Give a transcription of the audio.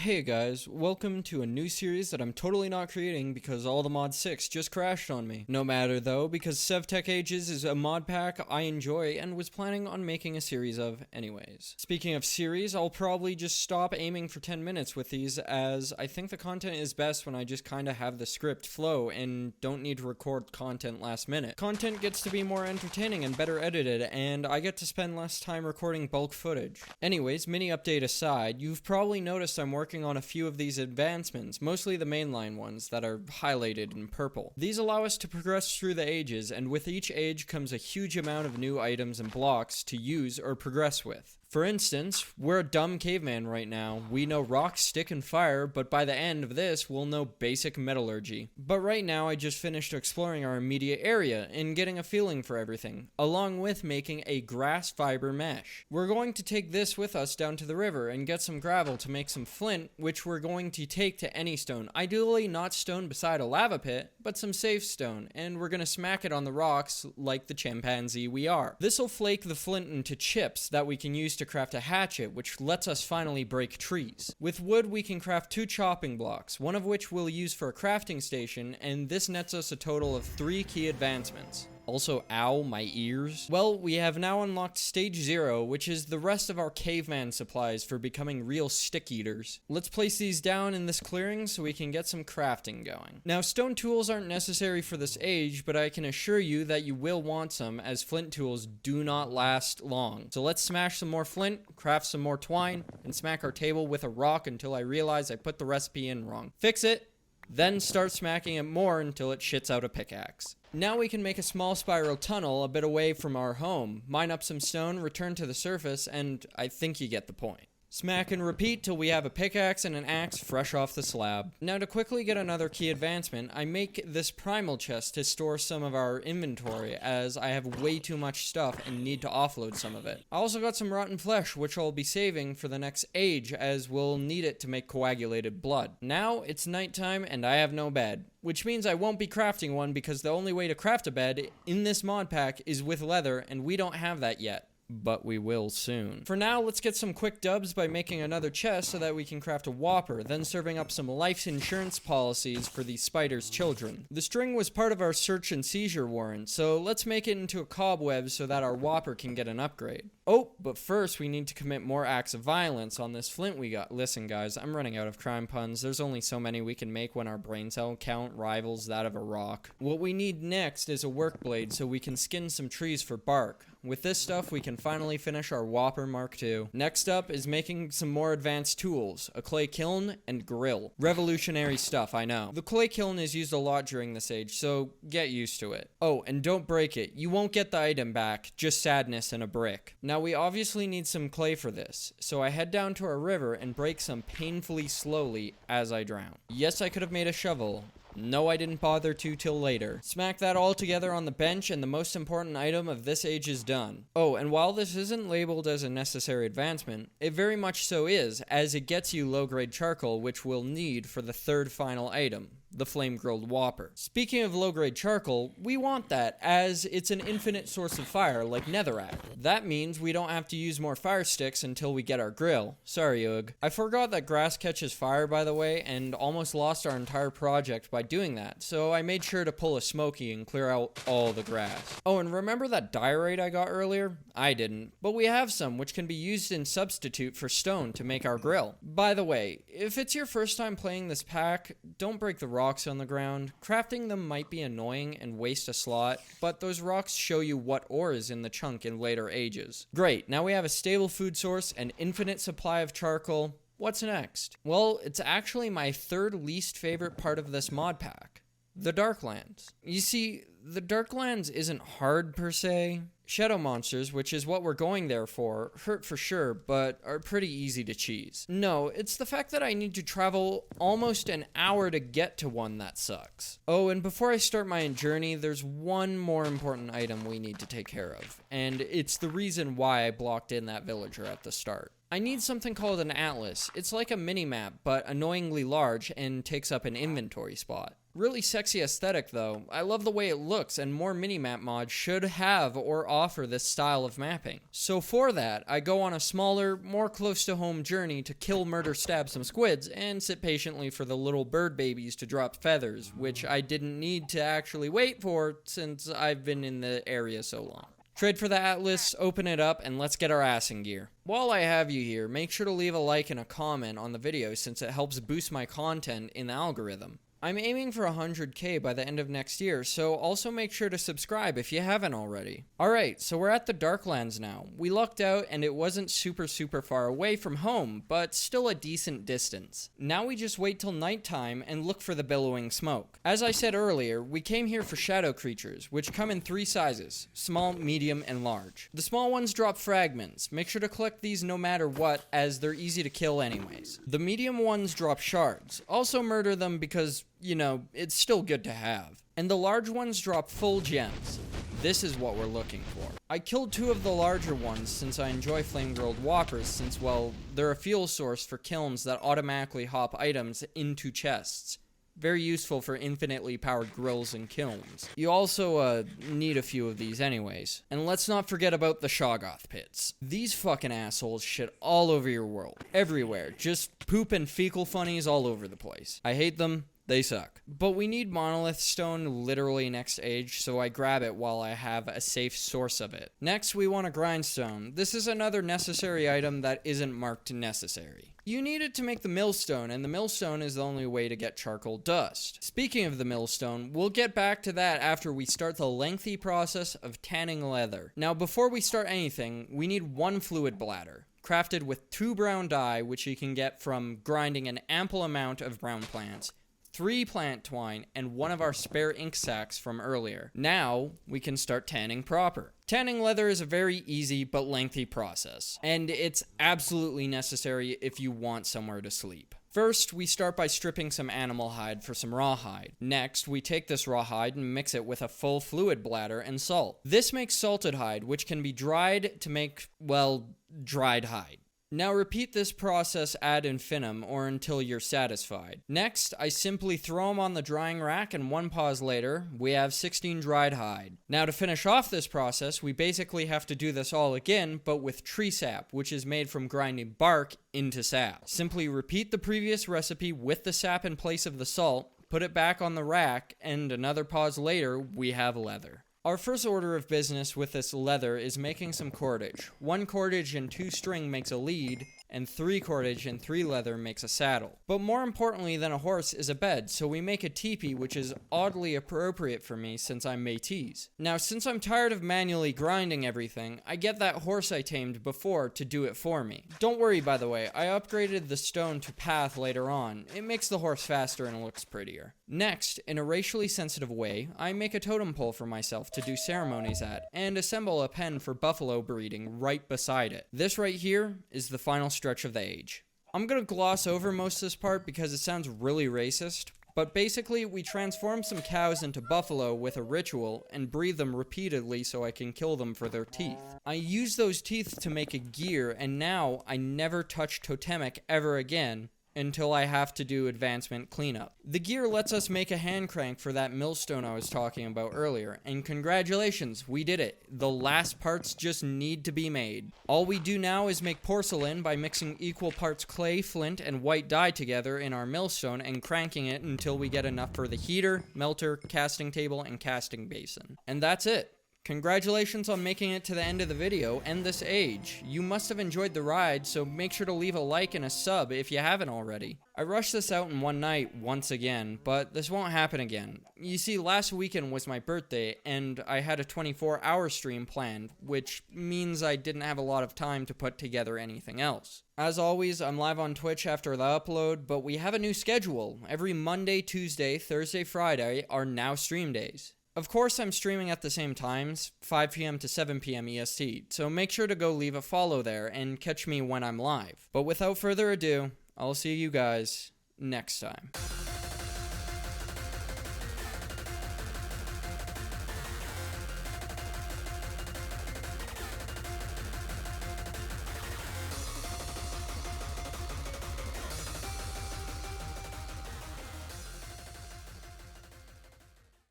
Hey guys, welcome to a new series that I'm totally not creating because all the mod 6 just crashed on me. No matter though, because Sevtech Ages is a mod pack I enjoy and was planning on making a series of anyways. Speaking of series, I'll probably just stop aiming for 10 minutes with these, as I think the content is best when I just kinda have the script flow and don't need to record content last minute. Content gets to be more entertaining and better edited, and I get to spend less time recording bulk footage. Anyways, mini update aside, you've probably noticed I'm working on a few of these advancements, mostly the mainline ones that are highlighted in purple. These allow us to progress through the ages, and with each age comes a huge amount of new items and blocks to use or progress with. For instance, we're a dumb caveman right now. We know rock, stick, and fire, but by the end of this, we'll know basic metallurgy. But right now, I just finished exploring our immediate area and getting a feeling for everything, along with making a grass fiber mesh. We're going to take this with us down to the river and get some gravel to make some flint, which we're going to take to any stone. Ideally not stone beside a lava pit, but some safe stone, and we're gonna smack it on the rocks like the chimpanzee we are. This'll flake the flint into chips that we can use to craft a hatchet, which lets us finally break trees. With wood, we can craft 2 chopping blocks, one of which we'll use for a crafting station, and this nets us a total of 3 key advancements. Also, ow, my ears. Well, we have now unlocked stage 0, which is the rest of our caveman supplies for becoming real stick eaters. Let's place these down in this clearing so we can get some crafting going. Now, stone tools aren't necessary for this age, but I can assure you that you will want some, as flint tools do not last long. So let's smash some more flint, craft some more twine, and smack our table with a rock until I realize I put the recipe in wrong. Fix it, then start smacking it more until it shits out a pickaxe. Now we can make a small spiral tunnel a bit away from our home, mine up some stone, return to the surface, and I think you get the point. Smack and repeat till we have a pickaxe and an axe fresh off the slab. Now to quickly get another key advancement, I make this primal chest to store some of our inventory, as I have way too much stuff and need to offload some of it. I also got some rotten flesh, which I'll be saving for the next age, as we'll need it to make coagulated blood. Now it's nighttime and I have no bed, which means I won't be crafting one because the only way to craft a bed in this mod pack is with leather, and we don't have that yet. But we will soon. For now, let's get some quick dubs by making another chest so that we can craft a whopper, then serving up some life insurance policies for the spider's children. The string was part of our search and seizure warrant, so let's make it into a cobweb so that our whopper can get an upgrade. Oh, but first we need to commit more acts of violence on this flint we got. Listen guys, I'm running out of crime puns. There's only so many we can make when our brain cell count rivals that of a rock. What we need next is a work blade so we can skin some trees for bark. With this stuff, we can finally finish our Whopper Mark II. Next up is making some more advanced tools, a clay kiln and grill. Revolutionary stuff, I know. The clay kiln is used a lot during this age, so get used to it. Oh, and don't break it. You won't get the item back, just sadness and a brick. Now we obviously need some clay for this, so I head down to our river and break some painfully slowly as I drown. Yes, I could have made a shovel. No, I didn't bother to till later. Smack that all together on the bench and the most important item of this age is done. Oh, and while this isn't labeled as a necessary advancement, it very much so is, as it gets you low-grade charcoal, which we'll need for the third final item, the flame-grilled whopper. Speaking of low-grade charcoal, we want that, as it's an infinite source of fire, like netherrack. That means we don't have to use more fire sticks until we get our grill. Sorry, Ugh. I forgot that grass catches fire, by the way, and almost lost our entire project by doing that, so I made sure to pull a smoky and clear out all the grass. Oh, and remember that diorite I got earlier? I didn't, but we have some, which can be used in substitute for stone to make our grill. By the way, if it's your first time playing this pack, don't break the rocks on the ground. Crafting them might be annoying and waste a slot, but those rocks show you what ore is in the chunk in later ages. Great, now we have a stable food source, an infinite supply of charcoal. What's next? Well, it's actually my third least favorite part of this mod pack. The Darklands. You see, the Darklands isn't hard per se. Shadow monsters, which is what we're going there for, hurt for sure, but are pretty easy to cheese. No, it's the fact that I need to travel almost an hour to get to one that sucks. Oh, and before I start my journey, there's one more important item we need to take care of, and it's the reason why I blocked in that villager at the start. I need something called an atlas. It's like a mini-map, but annoyingly large and takes up an inventory spot. Really sexy aesthetic though. I love the way it looks, and more minimap mods should have or offer this style of mapping. So for that, I go on a smaller, more close to home journey to kill, murder, stab some squids, and sit patiently for the little bird babies to drop feathers, which I didn't need to actually wait for since I've been in the area so long. Trade for the Atlas, open it up, and let's get our ass in gear. While I have you here, make sure to leave a like and a comment on the video since it helps boost my content in the algorithm. I'm aiming for 100k by the end of next year, so also make sure to subscribe if you haven't already. Alright, so we're at the Darklands now. We lucked out and it wasn't super far away from home, but still a decent distance. Now we just wait till nighttime and look for the billowing smoke. As I said earlier, we came here for shadow creatures, which come in 3 sizes: small, medium, and large. The small ones drop fragments. Make sure to collect these no matter what, as they're easy to kill anyways. The medium ones drop shards. Also murder them because, you know, it's still good to have. And the large ones drop full gems. This is what we're looking for. I killed 2 of the larger ones since I enjoy flame-grilled whoppers since, well, they're a fuel source for kilns that automatically hop items into chests. Very useful for infinitely powered grills and kilns. You also, need a few of these anyways. And let's not forget about the Shoggoth pits. These fucking assholes shit all over your world. Everywhere. Just poop and fecal funnies all over the place. I hate them. They suck. But we need monolith stone literally next age, so I grab it while I have a safe source of it. Next, we want a grindstone. This is another necessary item that isn't marked necessary. You need it to make the millstone, and the millstone is the only way to get charcoal dust. Speaking of the millstone, we'll get back to that after we start the lengthy process of tanning leather. Now, before we start anything, we need 1 fluid bladder, crafted with 2 brown dye, which you can get from grinding an ample amount of brown plants, 3 plant twine, and 1 of our spare ink sacs from earlier. Now, we can start tanning proper. Tanning leather is a very easy but lengthy process, and it's absolutely necessary if you want somewhere to sleep. First, we start by stripping some animal hide for some rawhide. Next, we take this rawhide and mix it with a full fluid bladder and salt. This makes salted hide, which can be dried to make, well, dried hide. Now repeat this process ad infinitum or until you're satisfied. Next, I simply throw them on the drying rack, and 1 pause later, we have 16 dried hide. Now to finish off this process, we basically have to do this all again, but with tree sap, which is made from grinding bark into sap. Simply repeat the previous recipe with the sap in place of the salt, put it back on the rack, and another pause later, we have leather. Our first order of business with this leather is making some cordage. 1 cordage and 2 string makes a lead, and 3 cordage and 3 leather makes a saddle. But more importantly than a horse is a bed, so we make a teepee, which is oddly appropriate for me since I'm Métis. Now, since I'm tired of manually grinding everything, I get that horse I tamed before to do it for me. Don't worry, by the way, I upgraded the stone to path later on. It makes the horse faster and looks prettier. Next, in a racially sensitive way, I make a totem pole for myself to do ceremonies at, and assemble a pen for buffalo breeding right beside it. This right here is the final stretch of the age. I'm gonna gloss over most of this part because it sounds really racist, but basically we transform some cows into buffalo with a ritual and breed them repeatedly so I can kill them for their teeth. I use those teeth to make a gear, and now I never touch totemic ever again until I have to do advancement cleanup. The gear lets us make a hand crank for that millstone I was talking about earlier, and congratulations, we did it. The last parts just need to be made. All we do now is make porcelain by mixing equal parts clay, flint, and white dye together in our millstone and cranking it until we get enough for the heater, melter, casting table, and casting basin. And that's it. Congratulations on making it to the end of the video and this age. You must have enjoyed the ride, so make sure to leave a like and a sub if you haven't already. I rushed this out in one night once again, but this won't happen again. You see, last weekend was my birthday, and I had a 24-hour stream planned, which means I didn't have a lot of time to put together anything else. As always, I'm live on Twitch after the upload, but we have a new schedule. Every Monday, Tuesday, Thursday, Friday are now stream days. Of course, I'm streaming at the same times, 5 p.m. to 7 p.m. EST, so make sure to go leave a follow there and catch me when I'm live. But without further ado, I'll see you guys next time.